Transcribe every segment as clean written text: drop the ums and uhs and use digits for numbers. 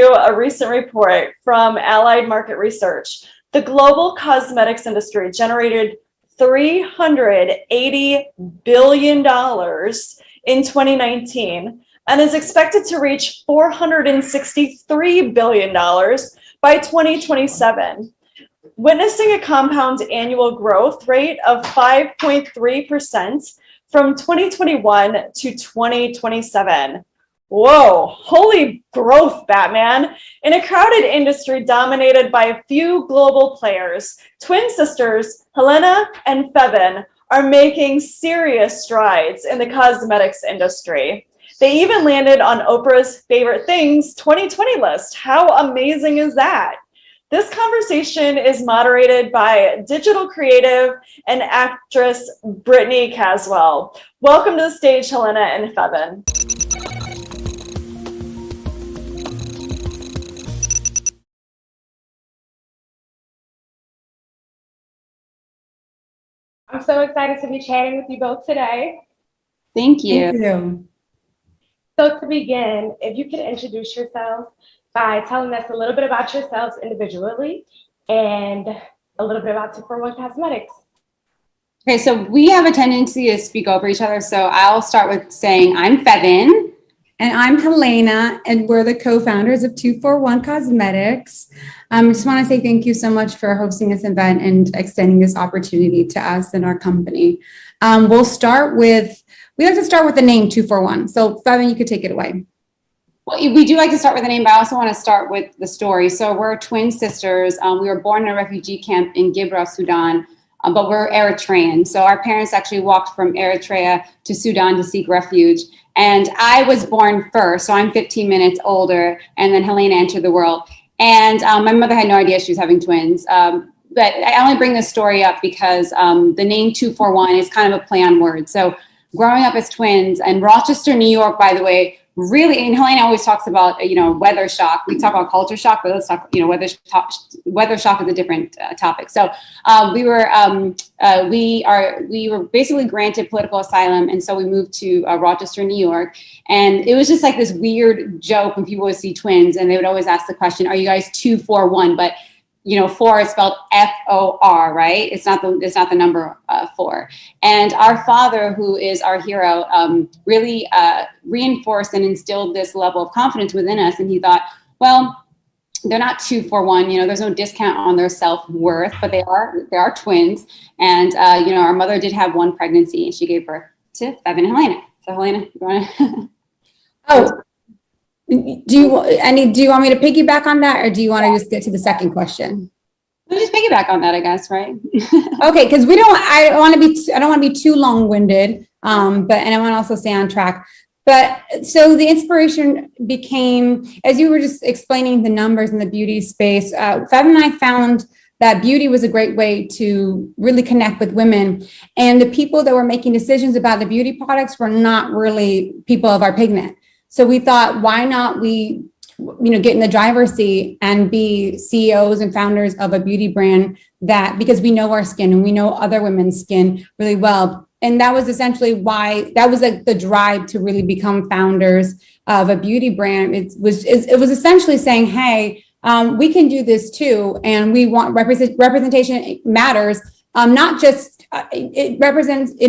to a recent report from Allied Market Research, the global cosmetics industry generated $380 billion in 2019 and is expected to reach $463 billion by 2027, witnessing a compound annual growth rate of 5.3% from 2021 to 2027. Whoa, holy growth, Batman. In a crowded industry dominated by a few global players, twin sisters Helena and Feven are making serious strides in the cosmetics industry. They even landed on Oprah's Favorite Things 2020 list. How amazing is that? This conversation is moderated by digital creative and actress Brittany Caswell. Welcome to the stage, Helena and Feven. I'm so excited to be chatting with you both today. Thank you. Thank you. So to begin, if you could introduce yourselves by telling us a little bit about yourselves individually and a little bit about 241 Cosmetics. Okay, so we have a tendency to speak over each other. So I'll start with saying I'm Feven. And I'm Helena, and we're the co-founders of 241 Cosmetics. I just want to say thank you so much for hosting this event and extending this opportunity to us and our company. We like to start with the name 241. So Feven, you could take it away. Well, we do like to start with the name, but I also want to start with the story. So we're twin sisters. We were born in a refugee camp in Gibra, Sudan, but we're Eritrean. So our parents actually walked from Eritrea to Sudan to seek refuge. And I was born first, so I'm 15 minutes older, and then Helena entered the world. And my mother had no idea she was having twins. But I only bring this story up because the name 241 is kind of a play on words. So growing up as twins, and Rochester, New York, by the way, really, and Helena always talks about, weather shock. We talk about culture shock, but let's talk, weather shock is a different topic. So we were basically granted political asylum. And so we moved to Rochester, New York. And it was just like this weird joke when people would see twins and they would always ask the question, are you guys 241? But 4 is spelled F-O-R, right? It's not the number 4. And our father, who is our hero, really reinforced and instilled this level of confidence within us. And he thought, well, they're not 241. There's no discount on their self-worth, but they are twins. And our mother did have one pregnancy, and she gave birth to Feven and Helena. So Helena, you want to? Oh. Do you want me to piggyback on that, or do you want to just get to the second question? We'll just piggyback on that, I guess, right? Okay, because I don't want to be too long-winded, and I want to also stay on track. But so the inspiration became, as you were just explaining the numbers in the beauty space, Feven and I found that beauty was a great way to really connect with women. And the people that were making decisions about the beauty products were not really people of our pigment. So we thought, why not we, get in the driver's seat and be CEOs and founders of a beauty brand because we know our skin and we know other women's skin really well. And that was essentially why, that was like the drive to really become founders of a beauty brand. It was essentially saying, hey, we can do this too. And we want representation matters. It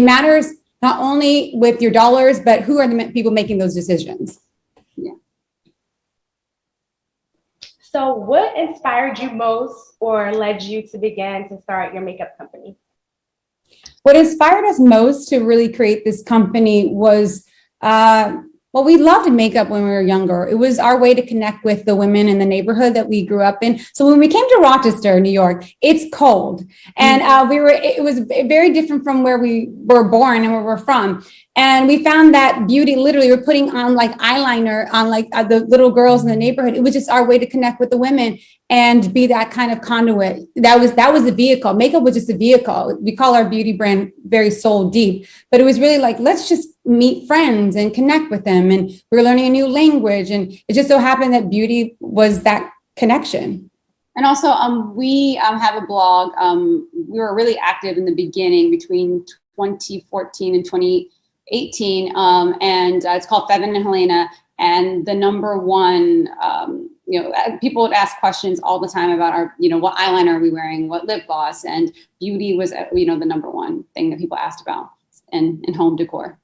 matters not only with your dollars, but who are the people making those decisions? Yeah. So what inspired you most or led you to begin to start your makeup company? What inspired us most to really create this company was, we loved makeup when we were younger. It was our way to connect with the women in the neighborhood that we grew up in. So when we came to Rochester, New York, it's cold. And it was very different from where we were born and where we're from. And we found that beauty, literally, we're putting on like eyeliner on like the little girls in the neighborhood. It was just our way to connect with the women and be that kind of conduit. That was the vehicle. Makeup was just a vehicle. We call our beauty brand very soul deep, but it was really like, let's just meet friends and connect with them. And we were learning a new language. And it just so happened that beauty was that connection. And also, we have a blog. We were really active in the beginning between 2014 and 2018, and it's called Feven and Helena. And the number one, people would ask questions all the time about what eyeliner are we wearing, what lip gloss, and beauty was, the number one thing that people asked about in home decor.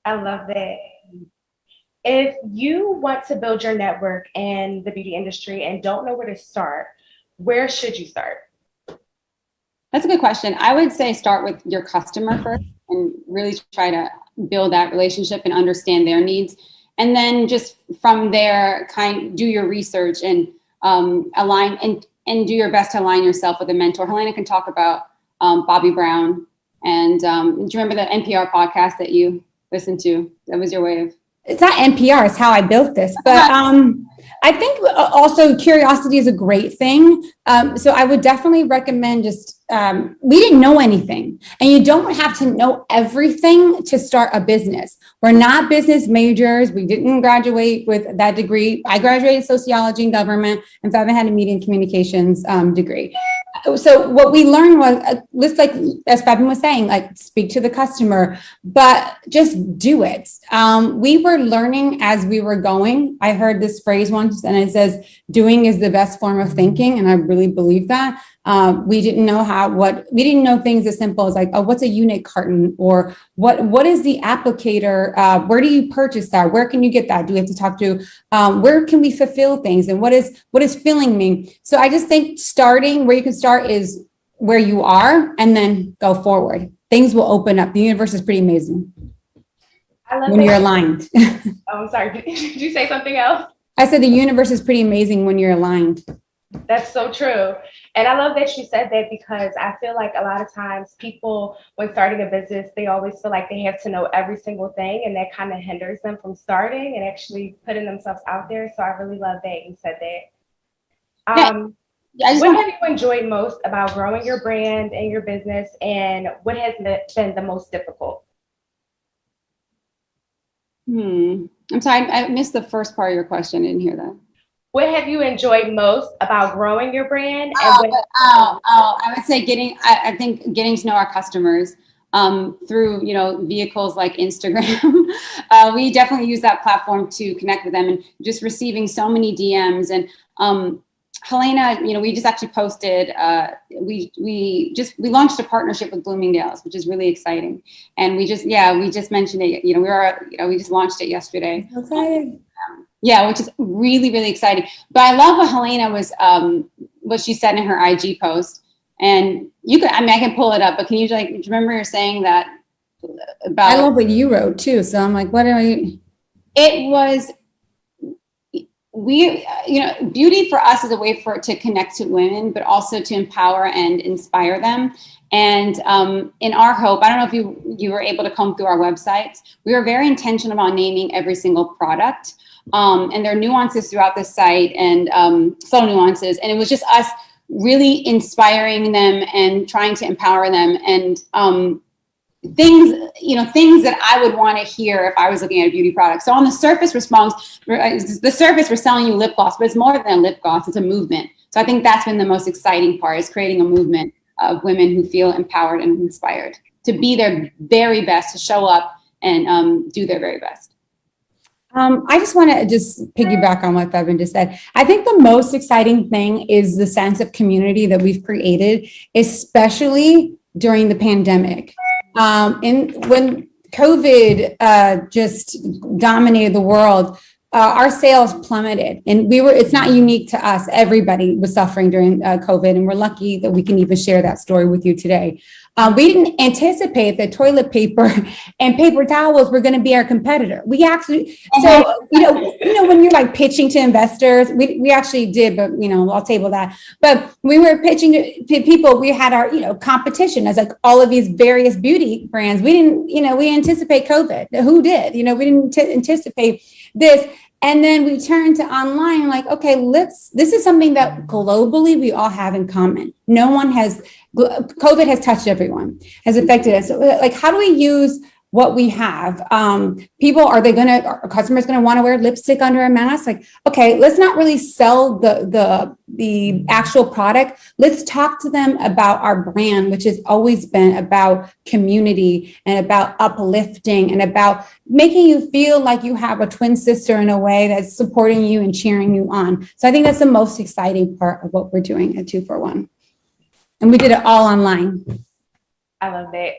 I love that. If you want to build your network in the beauty industry and don't know where to start, where should you start? That's a good question. I would say start with your customer first and really try to build that relationship and understand their needs. And then just from there, do your research and align and do your best to align yourself with a mentor. Helena can talk about Bobbi Brown. And do you remember the NPR podcast that you listened to? That was your way of... It's not NPR, it's how I built this. But I think also curiosity is a great thing. So I would definitely recommend we didn't know anything. And you don't have to know everything to start a business. We're not business majors. We didn't graduate with that degree. I graduated sociology and government, and Feven had a media and communications degree. So what we learned was, like as Feven was saying, like speak to the customer, but just do it. We were learning as we were going. I heard this phrase once, and it says, "Doing is the best form of thinking," and I really believe that. We didn't know things as simple as like, oh, what's a unit carton, or what is the applicator? Where do you purchase that? Where can you get that? Do we have to talk to? Where can we fulfill things? And what is filling mean? So I just think starting where you can start is where you are, and then go forward. Things will open up. The universe is pretty amazing when you're aligned. Oh, I'm sorry. Did you say something else? I said the universe is pretty amazing when you're aligned. That's so true. And I love that you said that, because I feel like a lot of times people, when starting a business, they always feel like they have to know every single thing, and that kind of hinders them from starting and actually putting themselves out there. So I really love that you said that. What have you enjoyed most about growing your brand and your business, and what has been the most difficult? I'm sorry, I missed the first part of your question. I didn't hear that. What have you enjoyed most about growing your brand? I would say I think getting to know our customers through, vehicles like Instagram. We definitely use that platform to connect with them, and just receiving so many DMs. And Helena, we just actually posted, we launched a partnership with Bloomingdale's, which is really exciting. And we just mentioned it, we just launched it yesterday. Okay. Yeah, which is really, really exciting. But I love what Helena was, what she said in her IG post. And I can pull it up, but can you do you remember her saying that about? I love what you wrote too. So I'm like, what are you? It was, beauty for us is a way to connect to women, but also to empower and inspire them. And in our hope, I don't know if you were able to comb through our websites. We were very intentional about naming every single product. And there are nuances throughout the site, and subtle nuances. And it was just us really inspiring them and trying to empower them, and things that I would want to hear if I was looking at a beauty product. So on the surface we're selling you lip gloss, but it's more than a lip gloss, it's a movement. So I think that's been the most exciting part, is creating a movement of women who feel empowered and inspired to be their very best, to show up and do their very best. I just want to piggyback on what Feven just said. I think the most exciting thing is the sense of community that we've created, especially during the pandemic. And when COVID just dominated the world, our sales plummeted, and it's not unique to us. Everybody was suffering during COVID, and we're lucky that we can even share that story with you today. We didn't anticipate that toilet paper and paper towels were going to be our competitor. We actually, when you're like pitching to investors, we actually did, but I'll table that. But we were pitching to people. We had our, competition as like all of these various beauty brands. We didn't, we anticipate COVID. Who did? We didn't anticipate this. And then we turned to online, like, okay, this is something that globally we all have in common. COVID has touched everyone, has affected us. So, like, how do we use what we have. Are customers going to want to wear lipstick under a mask? Like, okay, let's not really sell the actual product. Let's talk to them about our brand, which has always been about community and about uplifting and about making you feel like you have a twin sister in a way that's supporting you and cheering you on. So I think that's the most exciting part of what we're doing at 241. And we did it all online. I love that.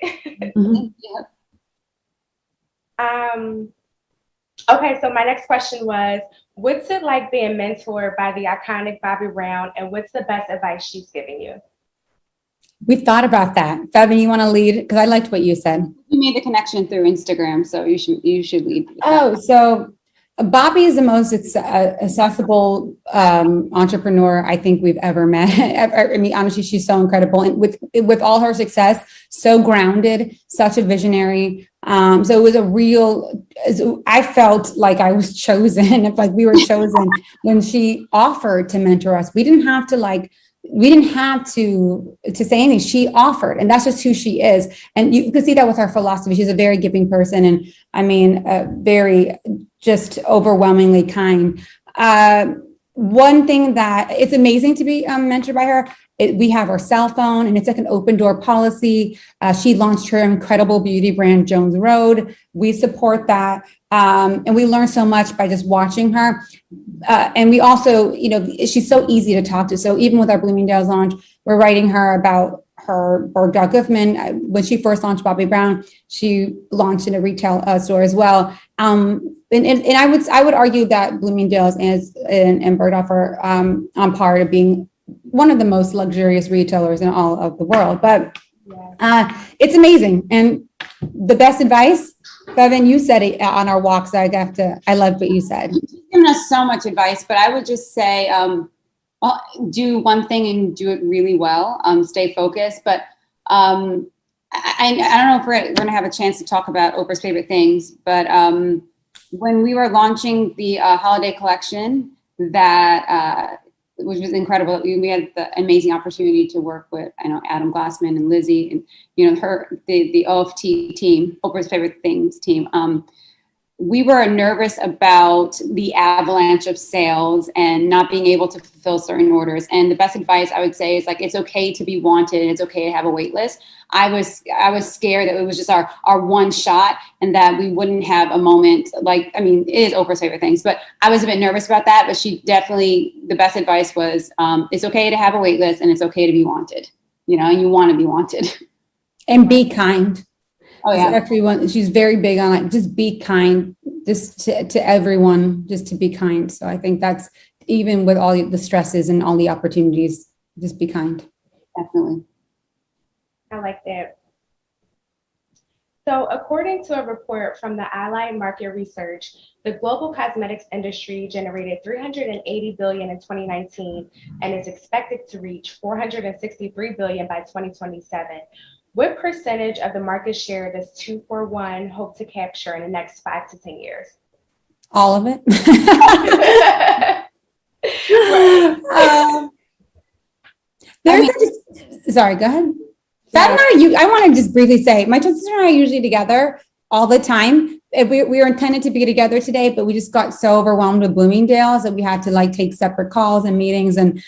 Mhm. Okay, so my next question was, what's it like being mentored by the iconic Bobbi Brown, and what's the best advice she's giving you? We thought about that. Feven, you want to lead? Because I liked what you said. You made the connection through Instagram, so you should lead. with that. Oh, so Bobbi is the most accessible entrepreneur I think we've ever met. I mean, honestly, she's so incredible, and with all her success, so grounded, such a visionary. So it was I felt like I was chosen, like we were chosen when she offered to mentor us. We didn't have to say anything. She offered, and that's just who she is. And you can see that with her philosophy. She's a very giving person, and I mean, very just overwhelmingly kind. One thing that it's amazing to be mentored by her. We have her cell phone, and it's like an open door policy. She launched her incredible beauty brand, Jones Road. We support that. And we learn so much by just watching her. And we also, she's so easy to talk to. So even with our Bloomingdale's launch, we're writing her about her Bergdorf Goodman. When she first launched Bobbi Brown, she launched in a retail store as well. And I would argue that Bloomingdale's and Bergdorf are on par to being one of the most luxurious retailers in all of the world. But it's amazing. And the best advice, Feven, you said it on our walks. I love what you said. She's given us so much advice, but I would just say, do one thing and do it really well. Stay focused. But I don't know if we're going to have a chance to talk about Oprah's favorite things, but when we were launching the holiday collection, which was incredible. We had the amazing opportunity to work with, Adam Glassman and Lizzie and, the OFT team, Oprah's Favorite Things team. We were nervous about the avalanche of sales and not being able to fulfill certain orders. And the best advice I would say is it's okay to be wanted and it's okay to have a wait list. I was scared that it was just our one shot and that we wouldn't have a moment it is Oprah's Favorite Things, but I was a bit nervous about that. But she definitely, the best advice was, it's okay to have a wait list and it's okay to be wanted, and you want to be wanted. And be kind. Oh yeah. Everyone, she's very big on just be kind, just to everyone, just to be kind. So I think that's even with all the stresses and all the opportunities, just be kind. Definitely. I like that. So according to a report from the Allied Market Research, the global cosmetics industry generated $380 billion in 2019 and is expected to reach $463 billion by 2027. What percentage of the market share does 241 hope to capture in the next 5 to 10 years? All of it. Sorry, go ahead. I want to just briefly say, my sister and I are usually together all the time. We were intended to be together today, but we just got so overwhelmed with Bloomingdale's that we had to take separate calls and meetings. And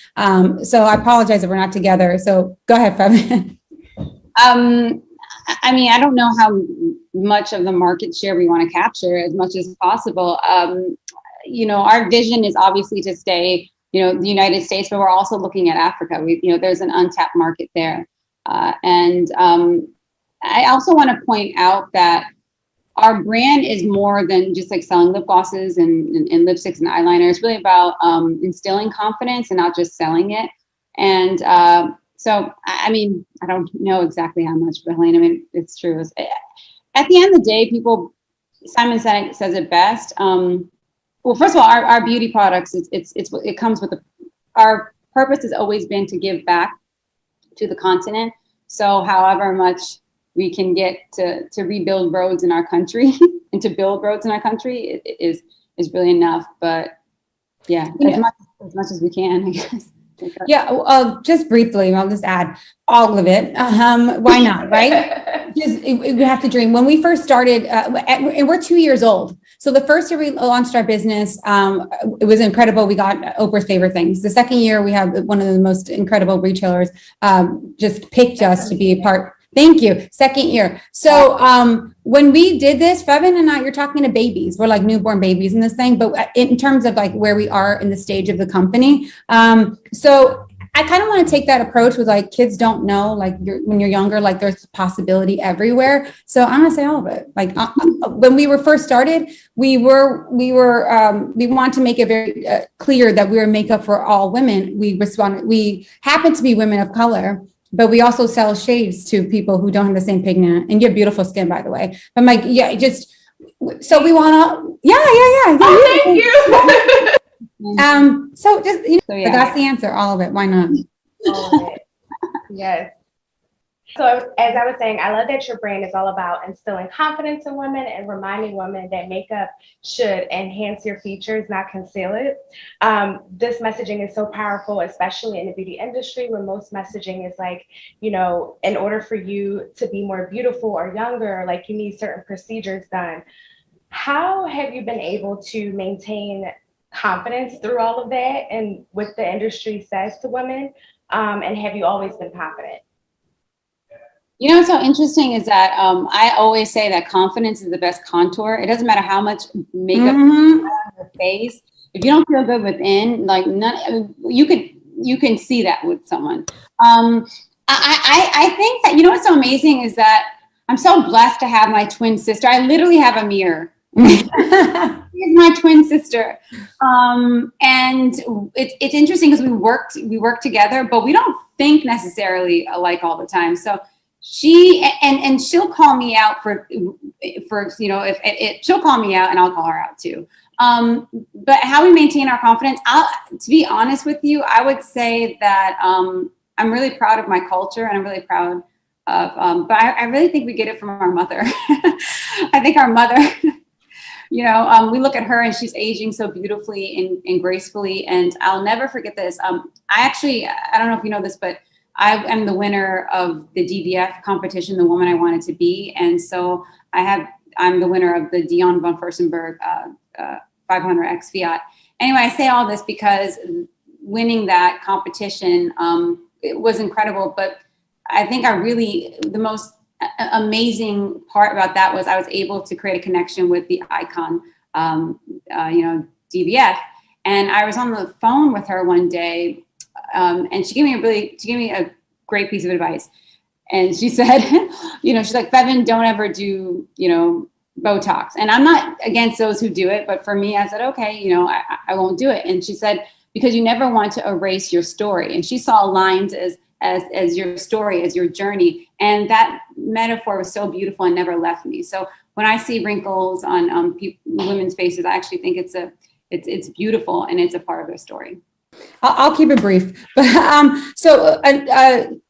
so I apologize if we're not together. So go ahead, Feven. I don't know how much of the market share we want to capture as much as possible. Our vision is obviously to stay, the United States, but we're also looking at Africa. There's an untapped market there. And I also want to point out that our brand is more than just selling lip glosses and lipsticks and eyeliner. It's really about instilling confidence and not just selling it. And so, I don't know exactly how much, but Helena, it's true. At the end of the day, Simon says it best. Well, first of all, our beauty products, it comes with our purpose has always been to give back to the continent. So however much we can get to rebuild roads in our country and to build roads in our country is really enough. But yeah, as much as we can, I guess. Yeah, just briefly, I'll just add all of it. Why not, right? We have to dream. When we first started, and we're 2 years old. So the first year we launched our business, it was incredible. We got Oprah's favorite things. The second year, we have one of the most incredible retailers just picked us to be a part. Thank you. Second year. So when we did this, Feven and I, you're talking to babies. We're like newborn babies in this thing, but in terms of like where we are in the stage of the company. So I kind of want to take that approach with like kids don't know, like when you're younger, like there's possibility everywhere. So I'm going to say all of it. Like when we were first started, we want to make it very clear that we were makeup for all women. We happen to be women of color, but we also sell shades to people who don't have the same pigment, and you have beautiful skin, by the way. But like, yeah, just, so we want to, yeah. Oh, thank you. So just, but that's the answer, all of it. Why not? All of it. Yes. So as I was saying, I love that your brand is all about instilling confidence in women and reminding women that makeup should enhance your features, not conceal it. This messaging is so powerful, especially in the beauty industry, where most messaging is like, in order for you to be more beautiful or younger, like you need certain procedures done. How have you been able to maintain confidence through all of that and what the industry says to women? And have you always been confident? What's so interesting is that I always say that confidence is the best contour. It doesn't matter how much makeup you put on your face. If you don't feel good within, like you can see that with someone. I think that, what's so amazing is that I'm so blessed to have my twin sister. I literally have a mirror. She's my twin sister. And it's interesting because we work together, but we don't think necessarily alike all the time. So she'll call me out for if she'll call me out and I'll call her out too. But how we maintain our confidence, to be honest with you, I would say that I'm really proud of my culture, and I'm really proud of, but I really think we get it from our mother. I think our mother, we look at her and she's aging so beautifully and gracefully. And I'll never forget this. I don't know if you know this, but I am the winner of the DVF competition, the woman I wanted to be. And so I'm the winner of the Dion von Furstenberg 500X Fiat. Anyway, I say all this because winning that competition, it was incredible. But I think the most amazing part about that was I was able to create a connection with the icon, DVF. And I was on the phone with her one day, and she gave me a great piece of advice. And she said, she's like, Feven, don't ever do, Botox. And I'm not against those who do it, but for me, I said, okay, I won't do it. And she said, because you never want to erase your story. And she saw lines as your story, as your journey. And that metaphor was so beautiful and never left me. So when I see wrinkles on women's faces, I actually think it's beautiful and it's a part of their story. I'll keep it brief, but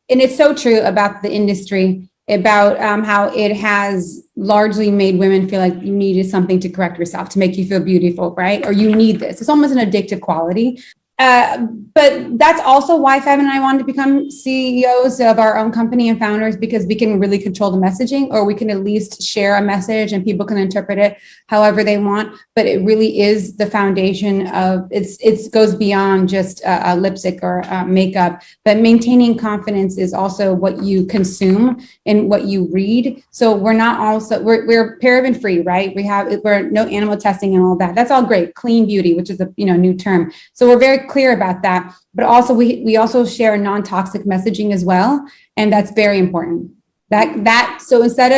and it's so true about the industry, about how it has largely made women feel like you needed something to correct yourself, to make you feel beautiful, right? Or you need this. It's almost an addictive quality. But that's also why Feven and I wanted to become CEOs of our own company and founders, because we can really control the messaging, or we can at least share a message and people can interpret it however they want. But it really is the foundation of it goes beyond just a lipstick or makeup, but maintaining confidence is also what you consume and what you read. So we're paraben free, right? We're no animal testing and all that. That's all great. Clean beauty, which is a new term. So we're very clear about that, but also we also share non-toxic messaging as well, and that's very important. So instead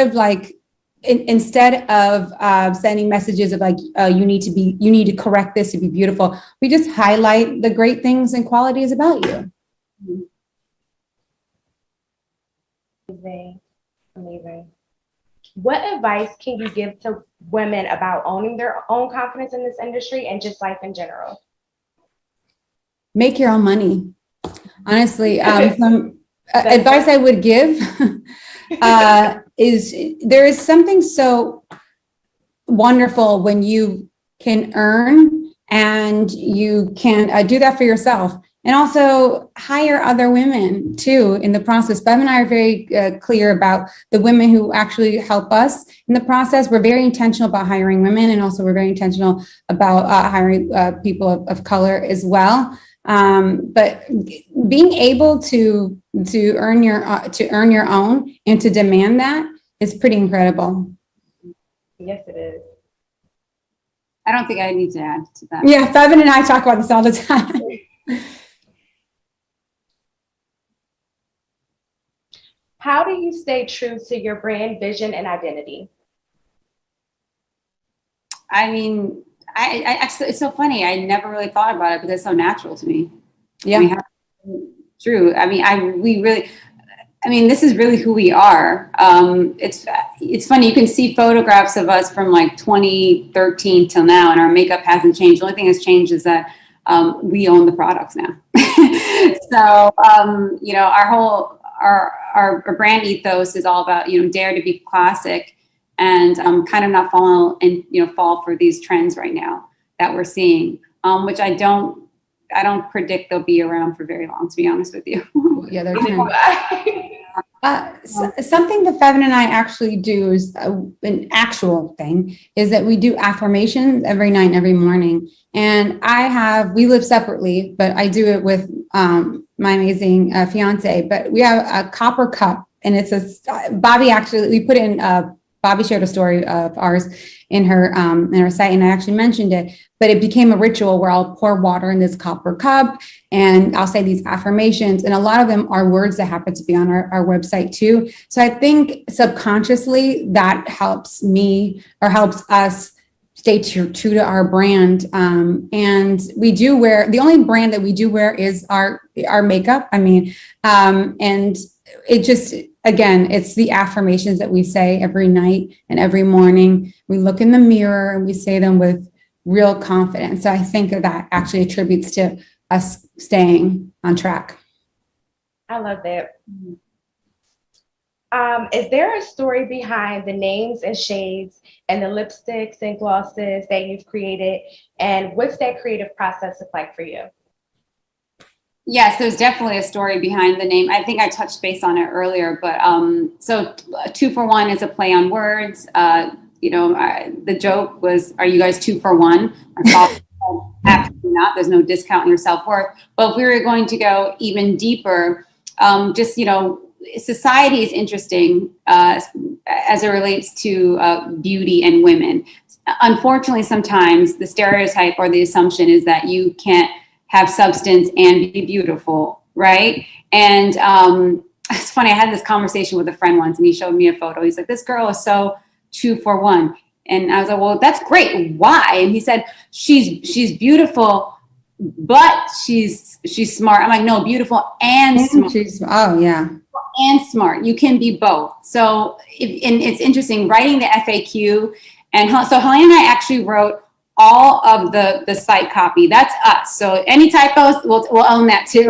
of sending messages of like you need to correct this to be beautiful, we just highlight the great things and qualities about you. Amazing. What advice can you give to women about owning their own confidence in this industry and just life in general? Make your own money. Honestly, some advice I would give is there is something so wonderful when you can earn and you can do that for yourself. and also hire other women too in the process. Bev and I are very clear about the women who actually help us in the process. We're very intentional about hiring women, and also we're very intentional about hiring people of color as well. But being able to earn your own and to demand that is pretty incredible. Yes, it is. I don't think I need to add to that. Yeah, Feven and I talk about this all the time. How do you stay true to your brand vision and identity? I mean, I actually, it's so funny. I never really thought about it because it's so natural to me. Yeah. I mean, true. I mean, this is really who we are. It's funny. You can see photographs of us from like 2013 till now, and our makeup hasn't changed. The only thing that's changed is that we own the products now. So, you know, our brand ethos is all about, you know, dare to be classic and kind of not fall for these trends right now that we're seeing, which I don't predict they'll be around for very long, to be honest with you. Yeah, they're true. Something that Feven and I actually do is an actual thing is that we do affirmations every night and every morning. And we live separately, but I do it with my amazing fiance. But we have a copper cup, and it's Bobbi actually, we put in Bobbi shared a story of ours in her site, and I actually mentioned it, but it became a ritual where I'll pour water in this copper cup and I'll say these affirmations, and a lot of them are words that happen to be on our website too. So I think subconsciously that helps me or helps us stay true to our brand. And we do wear, the only brand that we do wear is our makeup. I mean, and it just, again, it's the affirmations that we say every night and every morning. We look in the mirror and we say them with real confidence. So I think that actually attributes to us staying on track. I love that. Is there a story behind the names and shades and the lipsticks and glosses that you've created? And what's that creative process look like for you? Yes, there's definitely a story behind the name. I think I touched base on it earlier, but so 2 for 1 is a play on words. You know, the joke was, are you guys 2 for 1? Our father said, absolutely not. There's no discount in your self-worth. But if we were going to go even deeper, just, you know, society is interesting as it relates to beauty and women. Unfortunately, sometimes the stereotype or the assumption is that you can't have substance and be beautiful, right? And it's funny, I had this conversation with a friend once and he showed me a photo. He's like, this girl is so 2 for 1. And I was like, well, that's great. Why? And he said, she's beautiful, but she's smart. I'm like, no, beautiful and smart. Oh, yeah. And smart. You can be both. So, and it's interesting, writing the FAQ. And so Helena and I actually wrote all of the site copy. That's us. So any typos, we'll own that too.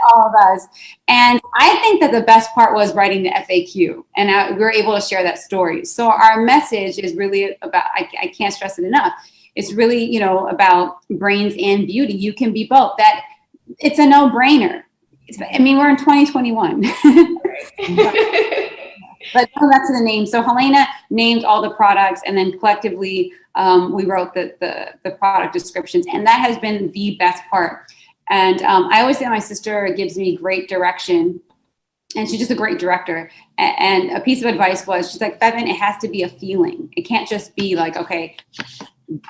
All of us. And I think that the best part was writing the FAQ, and we were able to share that story. So our message is really about, I can't stress it enough. It's really, you know, about brains and beauty. You can be both. That it's a no-brainer. I mean, we're in 2021. But going back to the name. So Helena named all the products, and then collectively we wrote the product descriptions, and that has been the best part. And I always say my sister gives me great direction, and she's just a great director. And a piece of advice was, she's like, Feven, it has to be a feeling. It can't just be like, okay,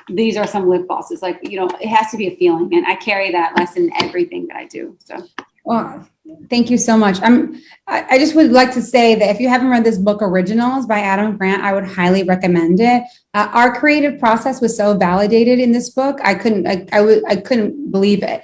these are some lip glosses. Like, you know, it has to be a feeling. And I carry that lesson in everything that I do. So. Well, thank you so much. I just would like to say that if you haven't read this book, Originals by Adam Grant, I would highly recommend it. Our creative process was so validated in this book. I couldn't believe it.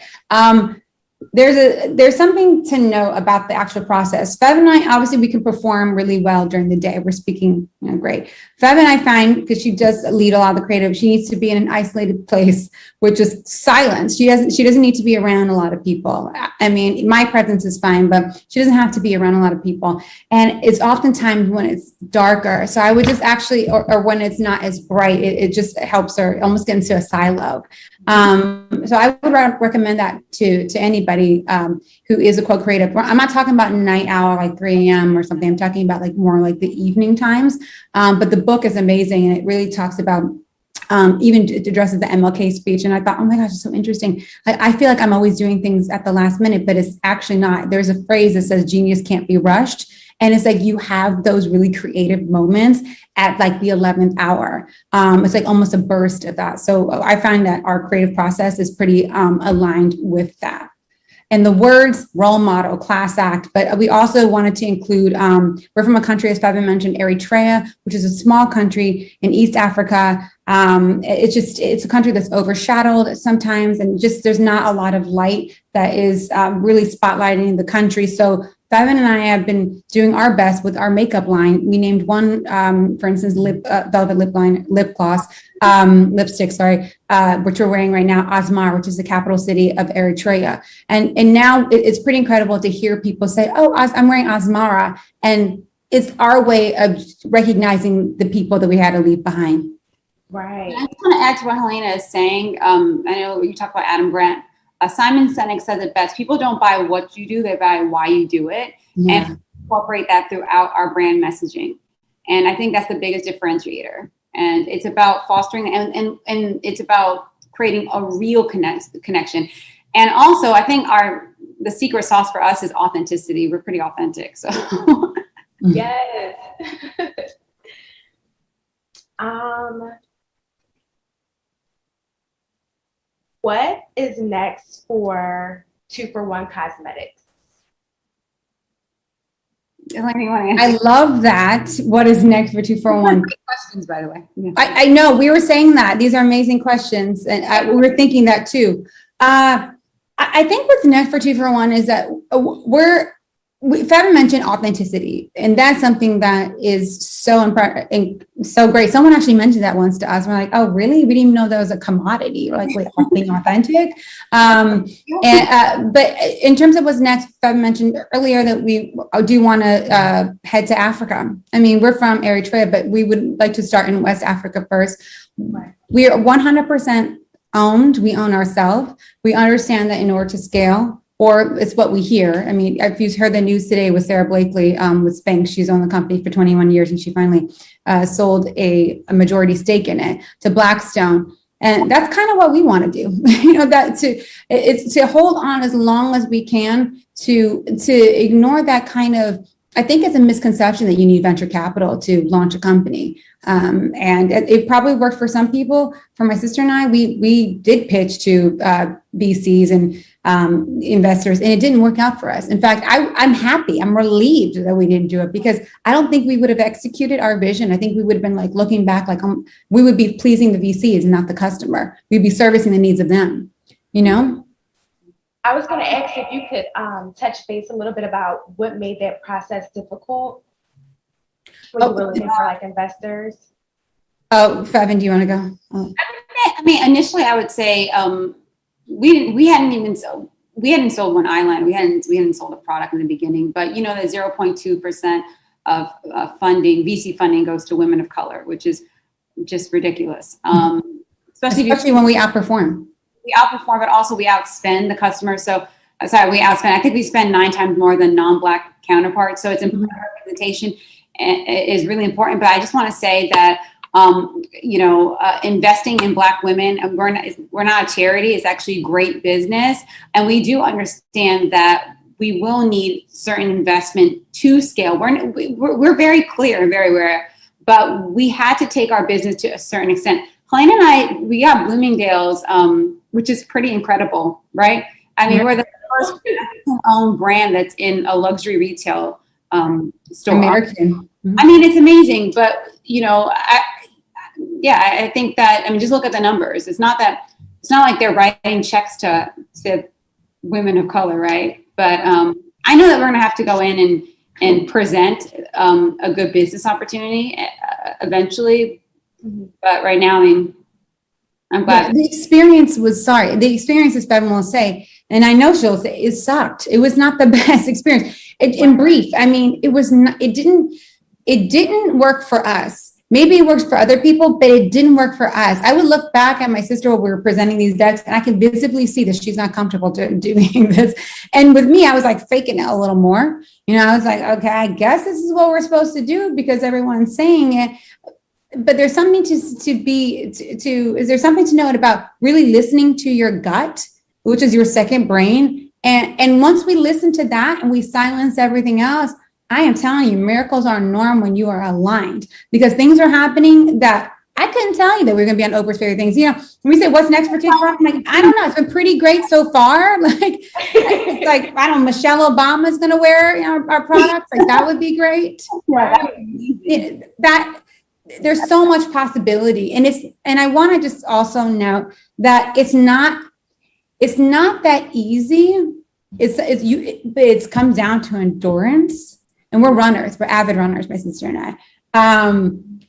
There's something to know about the actual process. Feven and I, obviously we can perform really well during the day. We're speaking, you know, great. Feven, I find, because she does lead a lot of the creative, she needs to be in an isolated place, which is silence. She doesn't need to be around a lot of people. I mean, my presence is fine, but she doesn't have to be around a lot of people. And it's oftentimes when it's darker. So I would just actually, or when it's not as bright, it just helps her almost get into a silo. So I would recommend that to anybody who is a co-creative. I'm not talking about night owl, like 3 a.m. or something. I'm talking about like more like the evening times. But the book is amazing, and it really talks about even addresses the MLK speech. And I thought, oh my gosh, it's so interesting. I feel like I'm always doing things at the last minute, but it's actually not. There's a phrase that says genius can't be rushed. And it's like you have those really creative moments at like the 11th hour. It's like almost a burst of that. So I find that our creative process is pretty aligned with that. And the words role model, class act, but we also wanted to include, we're from a country, as Feven mentioned, Eritrea, which is a small country in East Africa. It's a country that's overshadowed sometimes, and just there's not a lot of light that is really spotlighting the country. So Feven and I have been doing our best with our makeup line. We named one, for instance, velvet lip gloss, lipstick, which we're wearing right now, Asmara, which is the capital city of Eritrea. And now it's pretty incredible to hear people say, oh, I'm wearing Asmara. And it's our way of recognizing the people that we had to leave behind. Right. I just want to add to what Helena is saying. I know you talk about Adam Grant. Simon Sinek says it best. People don't buy what you do, they buy why you do it. Yeah. And incorporate that throughout our brand messaging. And I think that's the biggest differentiator. And it's about fostering and it's about creating a real connection. And also, I think the secret sauce for us is authenticity. We're pretty authentic. So yes. What is next for 2-for-1 Cosmetics? I love that. What is next for 2-for-1? Great questions, by the way. Yeah. I know we were saying that these are amazing questions, and we were thinking that too. I think what's next for 2-for-1 is that Feven mentioned authenticity, and that's something that is so great. Someone actually mentioned that once to us. We're like, oh, really? We didn't even know that was a commodity. We're like, wait, being authentic. But in terms of what's next, Feven mentioned earlier that we do want to head to Africa. I mean, we're from Eritrea, but we would like to start in West Africa first. Right. We are 100% owned. We own ourselves. We understand that in order to scale, or it's what we hear. I mean, if you've heard the news today with Sarah Blakely with Spanx, she's owned the company for 21 years, and she finally sold a majority stake in it to Blackstone. And that's kind of what we want to do, it's to hold on as long as we can to ignore that kind of, I think it's a misconception that you need venture capital to launch a company. And it probably worked for some people. For my sister and I, we did pitch to VCs and investors, and it didn't work out for us. In fact, I'm happy. I'm relieved that we didn't do it, because I don't think we would have executed our vision. I think we would have been like looking back, like we would be pleasing the VCs, not the customer. We'd be servicing the needs of them, I was going to ask if you could touch base a little bit about what made that process difficult when you were looking for like investors. Oh, Feven, do you want to go? Oh. I mean, initially, I would say we hadn't sold one eyeline. We hadn't sold a product in the beginning. But the 0.2% of funding, VC funding, goes to women of color, which is just ridiculous. Especially when we outperform. We outperform, but also we outspend the customer. We outspend. I think we spend 9 times more than non-Black counterparts. So it's important. Representation is really important. But I just want to say that, investing in Black women, we're not a charity. It's actually great business. And we do understand that we will need certain investment to scale. We're very clear and very aware, but we had to take our business to a certain extent. Helena and I, we got Bloomingdale's, which is pretty incredible, right? I mean, we're the first owned brand that's in a luxury retail store. American. Mm-hmm. I mean, it's amazing, but I think that, just look at the numbers. It's not like they're writing checks to women of color, right? But I know that we're going to have to go in and present a good business opportunity eventually. Mm-hmm. But right now, I'm glad. The experience, as Feven will say, and I know she'll say, it sucked. It was not the best experience. In brief, it was not. It didn't work for us. Maybe it works for other people, but it didn't work for us. I would look back at my sister while we were presenting these decks, and I can visibly see that she's not comfortable doing this. And with me, I was like faking it a little more. I was like, okay, I guess this is what we're supposed to do because everyone's saying it. But there's something is there something to note about really listening to your gut, which is your second brain. And once we listen to that and we silence everything else, I am telling you, miracles are norm when you are aligned, because things are happening that I couldn't tell you that we are going to be on Oprah's favorite things. When we say what's next for TikTok, I'm like, I don't know. It's been pretty great so far. It's like, I don't know, Michelle Obama's going to wear our products. Like that would be great. There's so much possibility. And I want to just also note that it's not that easy. It comes down to endurance. And we're runners. We're avid runners, my sister and I. And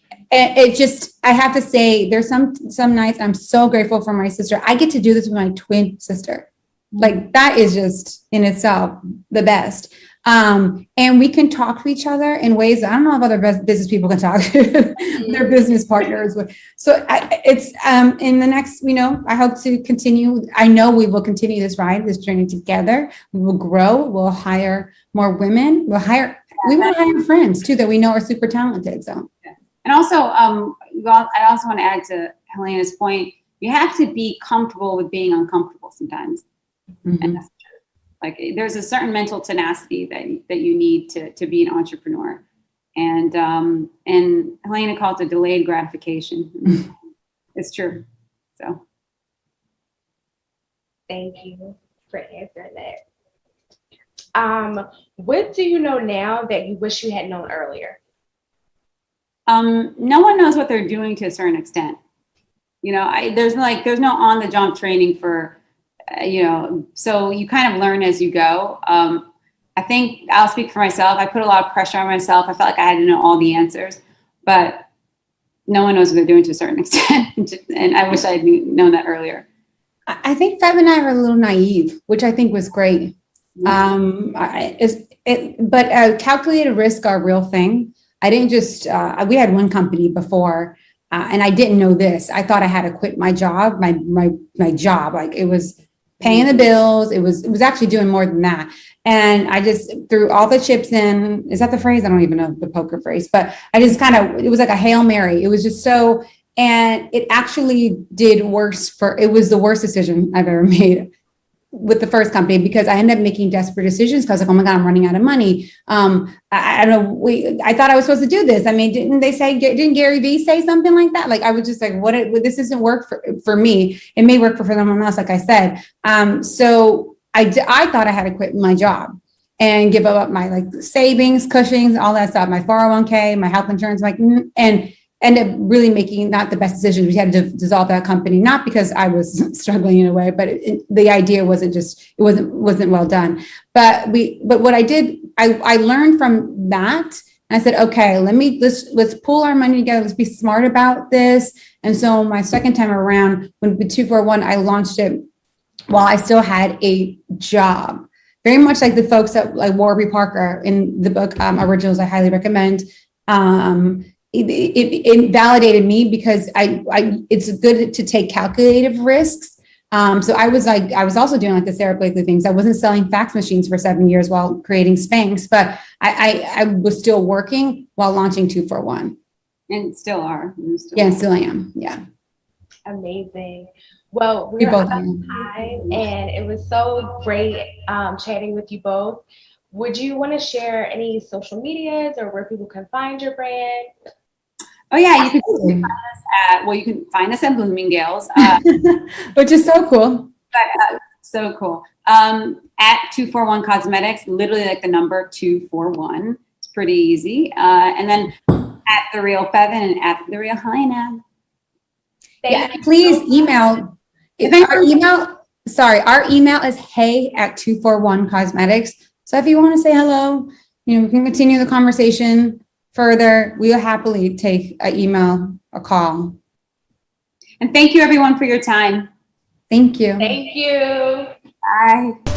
I have to say, there's some nights I'm so grateful for my sister. I get to do this with my twin sister. Like that is just in itself the best. And we can talk to each other in ways that I don't know if other business people can talk to their business partners. So it's in the next, I hope to continue. I know we will continue this journey together. We will grow. We'll hire more women. We want to hire friends too that we know are super talented. So, and also, I also want to add to Helena's point. You have to be comfortable with being uncomfortable sometimes, and that's true. Like there's a certain mental tenacity that you need to be an entrepreneur, and Helena called it delayed gratification. It's true. So, thank you for answering that. What do you know now that you wish you had known earlier? No one knows what they're doing to a certain extent. There's no on the job training for, so you kind of learn as you go. I think I'll speak for myself. I put a lot of pressure on myself. I felt like I had to know all the answers, but no one knows what they're doing to a certain extent. And I wish I had known that earlier. I think Feven and I are a little naive, which I think was great. But calculated risk are a real thing. I didn't just, we had one company before, and I didn't know this. I thought I had to quit my job, my job. Like it was paying the bills. It was actually doing more than that. And I just threw all the chips in. Is that the phrase? I don't even know the poker phrase, but I just it was like a Hail Mary. It was just so, and it actually did worse it was the worst decision I've ever made with the first company, because I ended up making desperate decisions because like, oh my God, I'm running out of money. I don't know. I thought I was supposed to do this. I mean, didn't Gary Vee say something like that? Like, I was just like, this doesn't work for me. It may work for someone else, like I said. So I thought I had to quit my job and give up my savings, cushions, all that stuff, my 401k, my health insurance, and ended up really making not the best decisions. We had to dissolve that company, not because I was struggling in a way, but the idea wasn't well done. But what I did, I learned from that. And I said, okay, let's pull our money together. Let's be smart about this. And so my second time around, when with 241, I launched it while I still had a job. Very much like the folks at Warby Parker in the book Originals, I highly recommend. It validated me because it's good to take calculated risks. So I was also doing the Sarah Blakely things. I wasn't selling fax machines for 7 years while creating Spanx, but I was still working while launching 241. And still are. Still am. Yeah. Amazing. Well, we're out of time, and it was so great chatting with you both. Would you want to share any social medias or where people can find your brand? Oh yeah, you can find us at Bloomingdale's, which is so cool. So cool. At 241 Cosmetics, literally like the number 241. It's pretty easy. And then at The Real Feven and at The Real Helena. Please email. Our email is hey@241cosmetics. So if you want to say hello, we can continue the conversation further. We'll happily take an email, a call. And thank you everyone for your time. Thank you. Thank you. Bye.